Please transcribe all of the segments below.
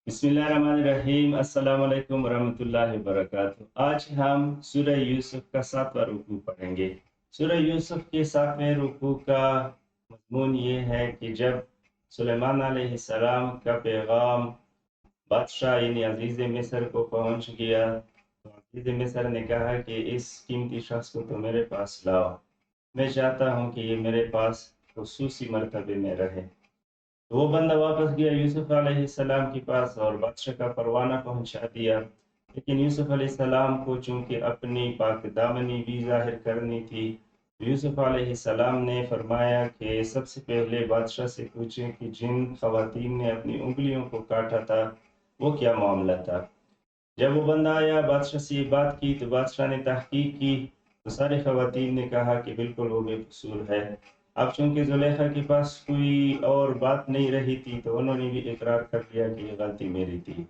بسم اللہ الرحمن الرحیم۔ السلام علیکم ورحمۃ اللہ وبرکاتہ۔ آج ہم سورہ یوسف کا 7واں رکوع پڑھیں گے۔ سورہ یوسف کے 7ویں رکوع کا مضمون یہ ہے کہ جب سلیمان علیہ السلام کا پیغام بادشاہ یعنی عزیز مصر کو پہنچ گیا تو عزیز مصر نے کہا کہ اس قیمتی شخص کو تو میرے پاس لاؤ، میں چاہتا ہوں کہ یہ میرے پاس خصوصی مرتبے میں رہے۔ وہ بندہ واپس گیا یوسف علیہ السلام کے پاس اور بادشاہ کا پروانہ پہنچا دیا، لیکن یوسف علیہ السلام کو چونکہ اپنی پاک دامنی بھی ظاہر کرنی تھی، یوسف علیہ السلام نے فرمایا کہ سب سے پہلے بادشاہ سے پوچھیں کہ جن خواتین نے اپنی انگلیوں کو کاٹا تھا وہ کیا معاملہ تھا۔ جب وہ بندہ آیا بادشاہ سے یہ بات کی تو بادشاہ نے تحقیق کی تو ساری خواتین نے کہا کہ بالکل وہ بے قصور ہے۔ اب چونکہ زلیخا کے پاس کوئی اور بات نہیں رہی تھی تو انہوں نے بھی اقرار کر لیا کہ یہ غلطی میری تھی۔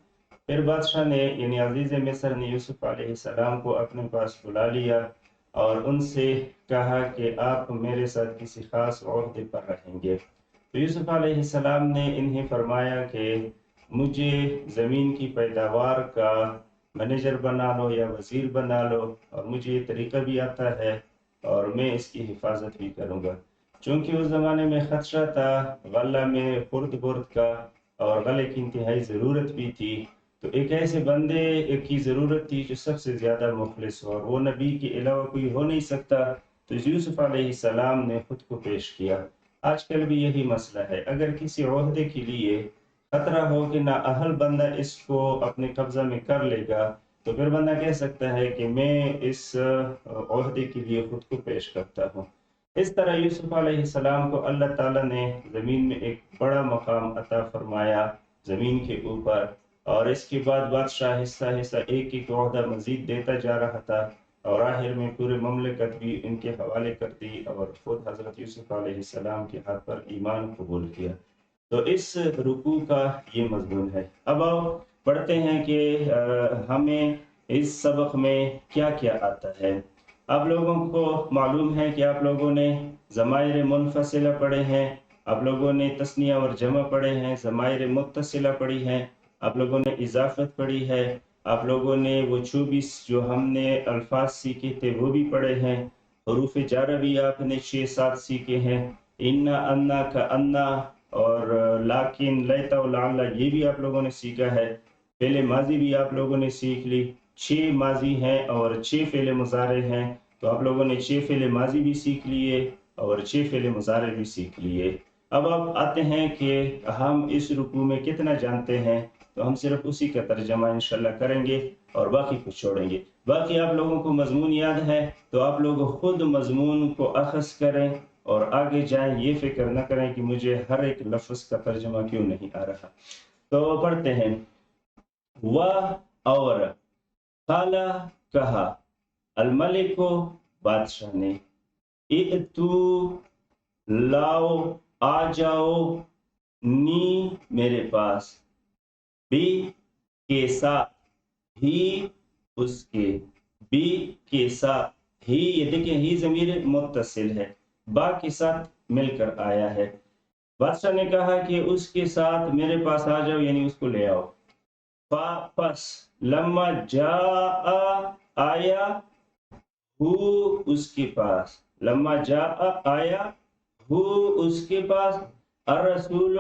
پھر بادشاہ نے یعنی عزیز مصر نے یوسف علیہ السلام کو اپنے پاس بلا لیا اور ان سے کہا کہ آپ میرے ساتھ کسی خاص عہدے پر رہیں گے۔ تو یوسف علیہ السلام نے انہیں فرمایا کہ مجھے زمین کی پیداوار کا منیجر بنا لو یا وزیر بنا لو، اور مجھے یہ طریقہ بھی آتا ہے اور میں اس کی حفاظت بھی کروں گا۔ چونکہ اس زمانے میں خدشہ تھا غلہ میں خرد برد کا اور غلے کی انتہائی ضرورت بھی تھی، تو ایک ایسے بندے کی ضرورت تھی جو سب سے زیادہ مخلص ہو، اور وہ نبی کے علاوہ کوئی ہو نہیں سکتا، تو یوسف علیہ السلام نے خود کو پیش کیا۔ آج کل بھی یہی مسئلہ ہے، اگر کسی عہدے کے لیے خطرہ ہو کہ نااہل بندہ اس کو اپنے قبضہ میں کر لے گا تو پھر بندہ کہہ سکتا ہے کہ میں اس عہدے کے لیے خود کو پیش کرتا ہوں۔ اس طرح یوسف علیہ السلام کو اللہ تعالیٰ نے زمین میں ایک بڑا مقام عطا فرمایا زمین کے اوپر، اور اس کے بعد بادشاہ حصہ حصہ ایک ایک عہدہ مزید دیتا جا رہا تھا، اور آخر میں پورے مملکت بھی ان کے حوالے کر دی اور خود حضرت یوسف علیہ السلام کے ہاتھ پر ایمان قبول کیا۔ تو اس رکوع کا یہ مضمون ہے۔ اب آؤ پڑھتے ہیں کہ ہمیں اس سبق میں کیا کیا آتا ہے۔ آپ لوگوں کو معلوم ہے کہ آپ لوگوں نے ضمائر منفصلہ پڑھے ہیں، آپ لوگوں نے تثنیہ اور جمع پڑھے ہیں، ضمائر متصلہ پڑھی ہیں، آپ لوگوں نے اضافت پڑھی ہے، آپ لوگوں نے وہ 24 جو ہم نے الفاظ سیکھے تھے وہ بھی پڑھے ہیں، حروف جارہ بھی آپ نے 6-7 سیکھے ہیں، انا انا کا انا اور لیکن لیتا و لعل یہ بھی آپ لوگوں نے سیکھا ہے، فعل ماضی بھی آپ لوگوں نے سیکھ لی، 6 ماضی ہیں اور 6 فعل مضارع ہیں، تو آپ لوگوں نے 6 فعل ماضی بھی سیکھ لیے اور 6 فعل مضارع بھی سیکھ لیے۔ اب آپ آتے ہیں کہ ہم اس رکوع میں کتنا جانتے ہیں، تو ہم صرف اسی کا ترجمہ انشاءاللہ کریں گے اور باقی کو چھوڑیں گے۔ باقی آپ لوگوں کو مضمون یاد ہے تو آپ لوگ خود مضمون کو اخذ کریں اور آگے جائیں، یہ فکر نہ کریں کہ مجھے ہر ایک لفظ کا ترجمہ کیوں نہیں آ رہا۔ تو پڑھتے ہیں، اور قالا کہا، الملک کو بادشاہ نے، ائتو لاؤ آ جاؤ، نی میرے پاس، بی کے ساتھ، ہی اس کے، بی کے ساتھ، ہی یہ دیکھیں ہی ضمیر متصل ہے، با کے ساتھ مل کر آیا ہے۔ بادشاہ نے کہا کہ اس کے ساتھ میرے پاس آ جاؤ، یعنی اس کو لے آؤ۔ پس لما جاء آیا، ہو اس کے پاس، لما جاء آیا، ہو اس کے پاس، الرسول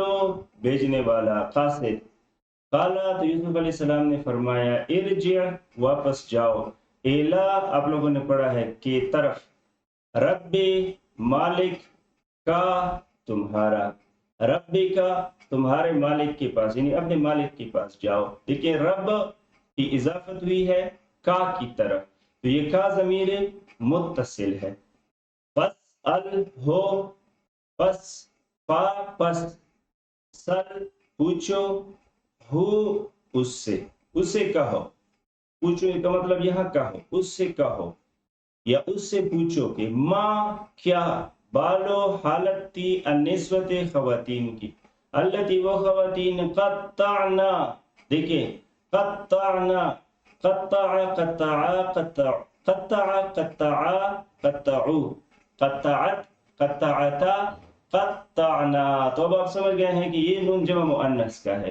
بھیجنے والا، قاصد، قالا تو یوسف علیہ السلام نے فرمایا، ارجع واپس جاؤ، الا آپ لوگوں نے پڑھا ہے کہ طرف، رب مالک کا تمہارا، ربی کا تمہارے مالک کے پاس، یعنی اپنے مالک کے پاس جاؤ۔ دیکھیں رب کی اضافت ہوئی ہے کا کی طرف، تو یہ کا ضمیر متصل ہے۔ پس ال ہو، پس پا پس، سل پوچھو، ہو اس سے کہو، پوچھو کا مطلب یہاں کہو، اس سے کہو یا اس سے پوچھو کہ ماں کیا، بالو حالت تھی النسوت خواتین کی، التي وہ خواتین قطعنا، دیکھیں قطعنا، قطع قطع قطع قطع قطع قطعو، قطعت قطعتا قطعنا، تو اب آپ سمجھ گئے ہیں کہ یہ نون جمع مؤنث کا ہے۔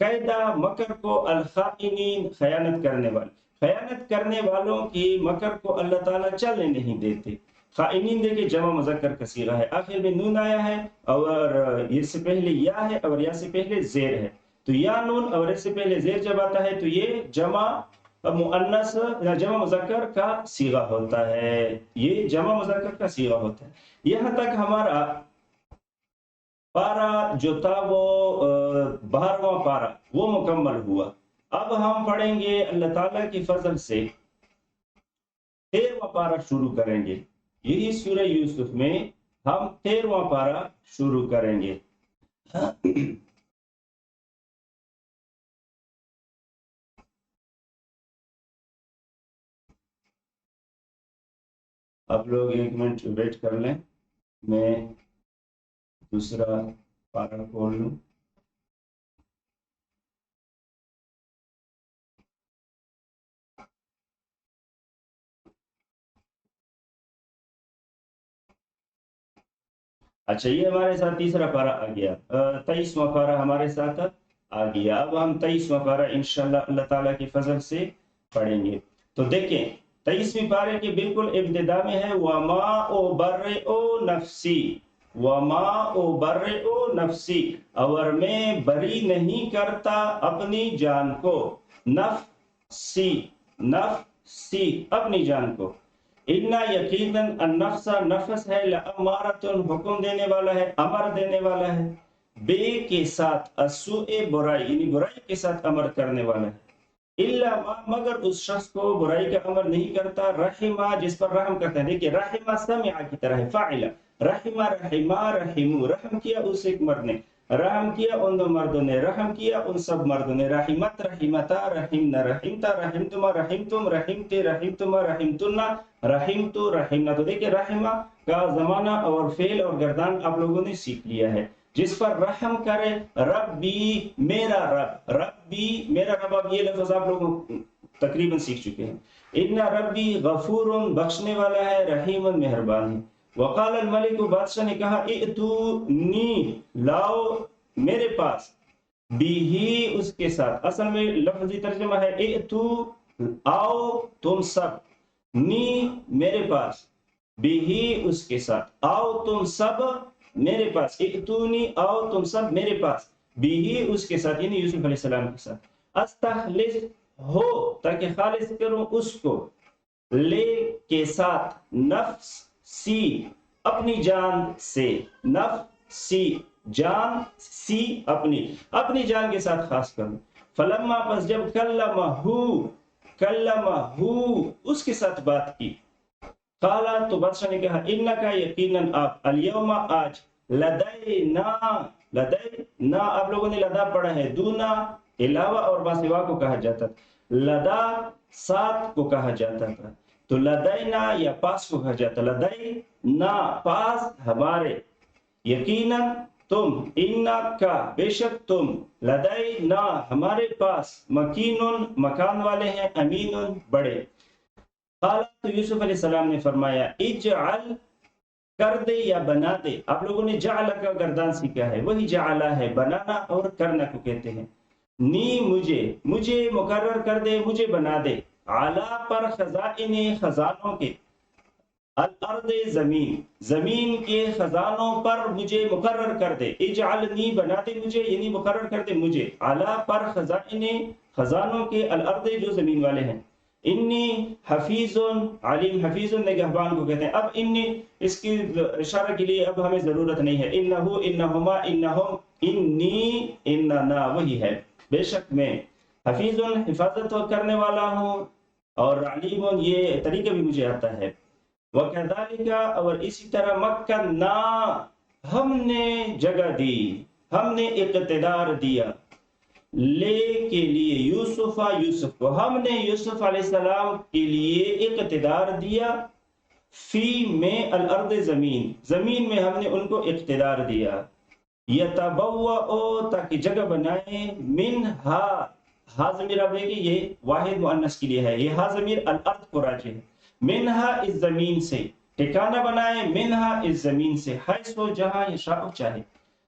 قیدا مکر کو، الخائنین خیانت کرنے والے، خیانت کرنے والوں کی مکر کو اللہ تعالیٰ چلنے نہیں دیتے۔ خائنین دیکھیں جمع مذکر کا صیغہ ہے، آخر میں نون آیا ہے اور یہ سے پہلے یا ہے اور یا سے پہلے زیر ہے، تو یا نون اور اس سے پہلے زیر جب آتا ہے تو یہ جمع مؤنث یا جمع مذکر کا صیغہ ہوتا ہے، یہ جمع مذکر کا صیغہ ہوتا ہے۔ یہاں تک ہمارا پارا جو تھا وہ 12واں پارا وہ مکمل ہوا۔ اب ہم پڑھیں گے اللہ تعالیٰ کی فضل سے 13واں پارا شروع کریں گے، یہی سورہ یوسف میں ہم 13واں پارا شروع کریں گے۔ آپ لوگ 1 منٹ ویٹ کر لیں، میں دوسرا پارا کھول لوں۔ اچھا، یہ ہمارے ساتھ تیسرا پارا آ گیا، 23واں پارا ہمارے ساتھ آ گیا۔ اب ہم 23واں پارا انشاءاللہ اللہ تعالیٰ کی فضل سے پڑھیں گے۔ تو دیکھیں 23ویں پارے کے بالکل ابتدا میں ہے وَمَا أُبَرِّئُ نَفْسِي، وَمَا أُبَرِّئُ نَفْسِي، اور میں بری نہیں کرتا اپنی جان کو، نفسی، نفسی اپنی جان کو، اِنَّا یقیناً النفس نفس ہے، لَأَمَّارَةٌ حکم دینے والا ہے، امر دینے والا ہے، بے کے ساتھ، السوء برائی یعنی برائی کے ساتھ امر کرنے والا ہے، الا ما مگر اس شخص کو برائی کا امر نہیں کرتا، رحمہ جس پر رحم کرتا ہے۔ دیکھیے رحمہ سمع کی طرح ہے، فاعل، رحمہ رحمہ رحمو، رحم کیا اس ایک مرد نے، رحم کیا ان دو مردوں نے، رحم کیا ان سب مردوں نے، رحمت رحمتا رحمنا رحمتا رحمتما رحمتم رحمتے رحمتما رحمتنا رحمتو رحمنا۔ تو دیکھیں رحمہ کا زمانہ اور فعل اور گردان آپ لوگوں نے سیکھ لیا ہے، جس پر رحم کرے، ربی میرا رب، ربی میرا رب، اب یہ لفظ آپ لوگ تقریباً سیکھ چکے ہیں۔ ان ربی غفور بخشنے والا ہے، رحیم مہربان ہے۔ وقال الملک بادشاہ نے کہا ائتونی لاؤ میرے پاس، بھی اس کے ساتھ، اصل میں لفظی ترجمہ ہے ائتو آؤ تم سب، نی میرے پاس، بھی اس کے ساتھ، آؤ تم سب میرے پاس، ائتونی آؤ تم سب میرے پاس، بھی اس کے ساتھ یعنی یوسف علیہ السلام کے ساتھ، استخلص ہو تاکہ خالص کروں اس کو، لے کے ساتھ، نفس سی اپنی جان سے، نفس سی جان سی اپنی جان کے ساتھ خاص کروں، فلما پس جب کلمہ اس کے ساتھ بات کی، قالا تو بادشاہ نے کہا انکا یقیناً آپ، الیوم آج، لدینا آپ لوگوں نے لدا پڑھا ہے، دونا علاوہ اور باسوا کو کہا جاتا تھا، لدا ساتھ کو کہا جاتا تھا، تو لدینا یا پاس کو کہا جاتا، لدینا پاس ہمارے، یقیناً تم، انکا بے شک تم، لدینا ہمارے پاس، مکینن مکان والے ہیں، امینن بڑے۔ قال تو یوسف علیہ السلام نے فرمایا اجعل کر دے یا بنا دے، آپ لوگوں نے جعل کا گردان سیکھا ہے، وہی جعلہ ہے، بنانا اور کرنا کو کہتے ہیں، نی مجھے مقرر کر دے، مجھے بنا دے، علا پر خزائن خزانوں کے، الارض زمین کے خزانوں پر مجھے مقرر کر دے، اجعلنی بنا دے مجھے یعنی مقرر کر دے مجھے، علا پر خزائن خزانوں کے، الارض جو زمین والے ہیں، انی حفیظ علیم، حفیظ نگہبان کو کہتے ہیں۔ اب انی اس کی اشارہ کے لیے اب ہمیں ضرورت نہیں ہے، انہو انہما انہم انی اننا وہی ہے، بے شک میں حفیظ حفاظت کرنے والا ہوں، اور علیم یہ طریقہ بھی مجھے آتا ہے، وَكَذَلِكَ اور اسی طرح مکنا ہم نے جگہ دی، ہم نے اقتدار دیا، لے کے لیے یوسف کو، ہم نے یوسف علیہ السلام کے لیے اقتدار دیا، فی میں الارض زمین میں ہم نے ان کو اقتدار دیا، یتبوأ تاکہ جگہ بنائیں، منہا ہا ضمیر اب دیکھیں یہ واحد مؤنث کے لیے ہے، یہ ہا ضمیر الارض کو راجع ہے، منہا اس زمین سے، ٹھکانہ بنائے، منہا اس زمین سے، حیث ہو جہاں یشاء چاہے،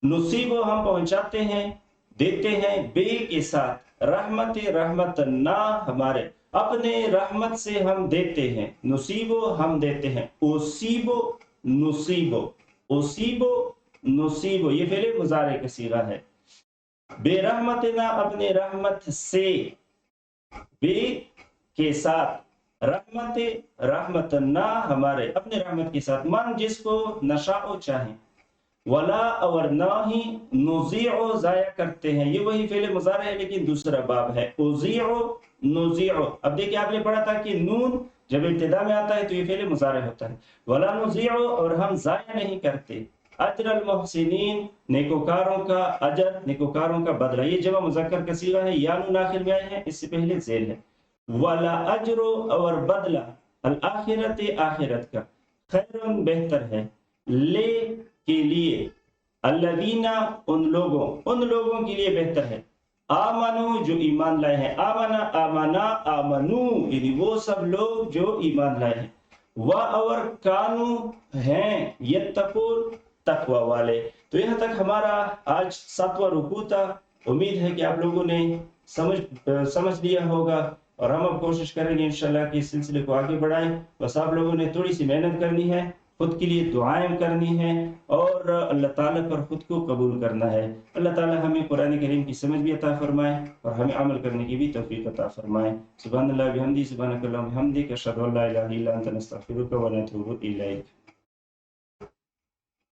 نصیب ہم پہنچاتے ہیں، دیتے ہیں بے کے ساتھ، رحمت رحمت نہ ہمارے، اپنے رحمت سے ہم دیتے ہیں، نصیبو ہم دیتے ہیں، اوسیبو نصیبو، اوسیبو نصیبو، یہ فعل مضارع کا صیغہ ہے، بے رحمت نہ اپنے رحمت سے، بے کے ساتھ، رحمت رحمت نہ ہمارے، اپنے رحمت کے ساتھ، من جس کو نشاء چاہیں، ولا اور نہ ہی نضیع ضائع کرتے ہیں، یہ وہی فعل مضارع ہے لیکن دوسرا باب ہے، اضیع نضیع، اب دیکھیں آپ نے پڑھا تھا کہ نون جب ابتدا میں آتا ہے تو یہ فعل مضارع ہوتا ہے، ولا نضیع اور ہم ضائع نہیں کرتے، اجر المحسنین نیکوکاروں کا اجر، نیکوکاروں کا بدلہ، یہ جمع مذکر کا صیغہ ہے، یا نون آخر میں آئے ہیں، اس سے پہلے ذیل ہے، ولا اجر اور بدلہ، الآخرت آخرت کا، خیر بہتر ہے، لے کے لیے، الذین ان لوگوں کے لیے بہتر ہے، آمنو جو ایمان لائے ہیں، آمنا آمنا آمنو یعنی وہ سب لوگ جو ایمان لائے ہیں، اور کانو ہیں یتقون تقوی والے۔ تو یہاں تک ہمارا آج 7واں رکوع تھا، امید ہے کہ آپ لوگوں نے سمجھ لیا ہوگا، اور ہم اب کوشش کریں گے انشاءاللہ کہ اس سلسلے کو آگے بڑھائیں، بس آپ لوگوں نے تھوڑی سی محنت کرنی ہے، خود کے لیے دعائیں کرنی ہیں، اور اللہ تعالیٰ پر خود کو قبول کرنا ہے۔ اللہ تعالیٰ ہمیں قرآن کریم کی سمجھ بھی عطا فرمائے اور ہمیں عمل کرنے کی بھی توفیق عطا فرمائے۔ سبحان اللہ بحمدی، سبحانک اللہم بحمدک، اشہد ان لا الہ الا انت، نستغفرک و نتوب الیک۔